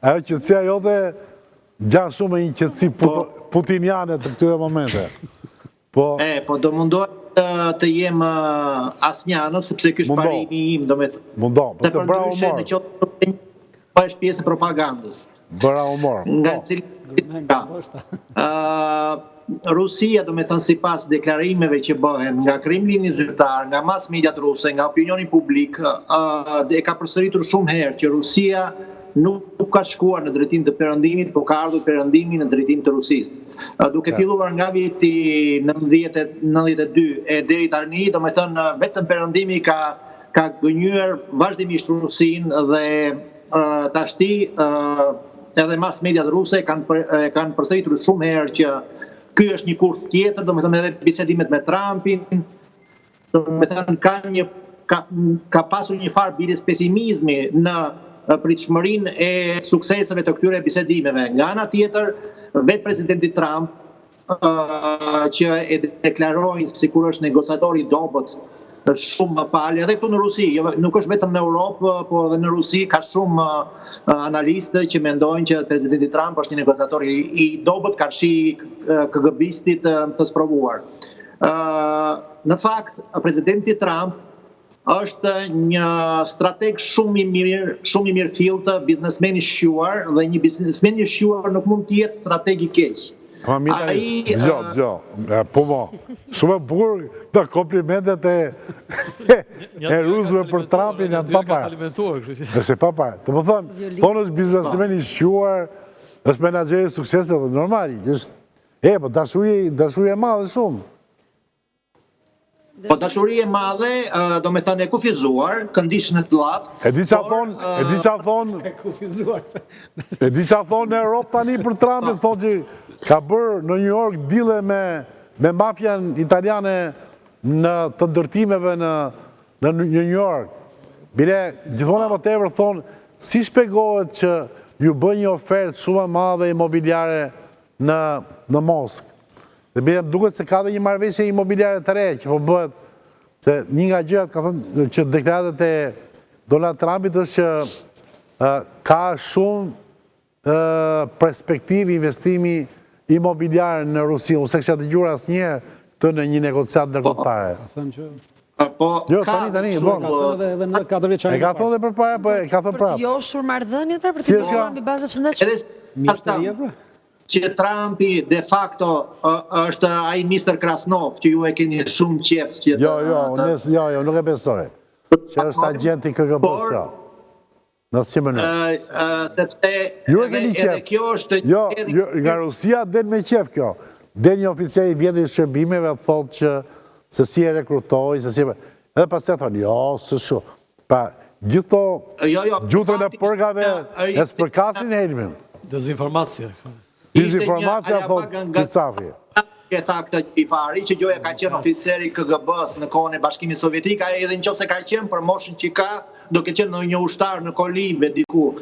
Ajo qëtësia jote gjanë shumë e një qëtësi putiniane të këtyre momente. Po do mundohet të jem asnjanë, sepse ky është parimi im, do me thënë. Mundon, po se bëra humor. Po është pjesë e propagandës. Bëra humor. Nga cili Rusia, do me thënë, sipas deklarimeve që bëhen nga Kremlini zyrtar, nga mas mediat ruse, nga opinioni publik, e ka përsëritur shumë herë që Rusia nuk ka shkuar në drejtim të perëndimit, por ka ardhur perëndimi në drejtim të Rusisë. Duke filluar nga viti 1992 e deri tani, domethënë vetëm perëndimi ka gënjur vazhdimisht Rusinë dhe tashti edhe mas mediat ruse kanë përsëritur shumë herë që ky është një kurth tjetër, domethënë edhe bisedimet me Trumpin, domethënë ka pasur një farë bides pesimizmi në pritshmërinë e sukseseve të këtyre bisedimeve. Nga ana tjetër, vetë presidenti Trump, që e deklarojnë sikur është negociator i dobët shumë më palë, edhe këtu në Rusi, nuk është vetëm në Europë, por edhe në Rusi ka shumë analistë që mendojnë që presidenti Trump është një negociator i dobët karshi KGB-istit të sprovuar. Në fakt, presidenti Trump është një strateg shumë i mirë fillt, biznesmen i shquar, dhe një biznesmen i shquar nuk mund të jetë strateg i keq. Po shumë e bukur të komplimentet e rusëve për Trumpin janë papara. Nëse papara. Të më thonë është biznesmen i shquar, është menaxher i sukseseve, normal. Po dashuri e madhe shumë. Po dashuri e madhe, do me thënë e kufizuar, conditioned love. E di qa thonë në Europë tani për Trumpin, thonë që ka bërë në New York dile me mafian italiane në të ndërtimeve në New York. Bile, gjithmonë e më tepër thonë, si shpegohet që ju bën një ofertë shumë e madhe imobiliare në Moskë. Dhe bile, duket se ka dhe një marrëveshje imobiliare të re, që po bëhet, se një nga gjërat ka thënë që deklaratet e Donald Trumpit është që ka shumë perspektivë investimi imobiliare në Rusi. Unë se kësha të gjura asnjëherë të në një negociat ndërkombëtare. Jo, tani, bon. E ka thonë dhe për para, e ka thonë prapë. Për të joshur marrëdhëniet, për të punuar mbi baza shëndetshme. Që Trumpi de facto është ai Mr. Krasnov, që ju e keni shumë qef. Jo, nuk e besoj. Që është agenti KGB-s, jo. Në si mënyrë. Ju e keni qef. Jo, nga Rusia del me qef kjo. Del një oficer i vjetër i shërbimeve, thotë që se si e rekrutoj, edhe pas e thonë, jo, së shumë. Pa, gjitho gjutën e përgave e s'përkasin helmin. Dezinformacija. Dezinformacija, thotë Kicafi. E tha këtë i pari, që Gjoja ka qenë oficeri KGB-s në kohën e Bashkimit Sovjetik, edhe në qoftë se ka qenë për moshën që ka, do ke qenë në një ushtar në Kolive diku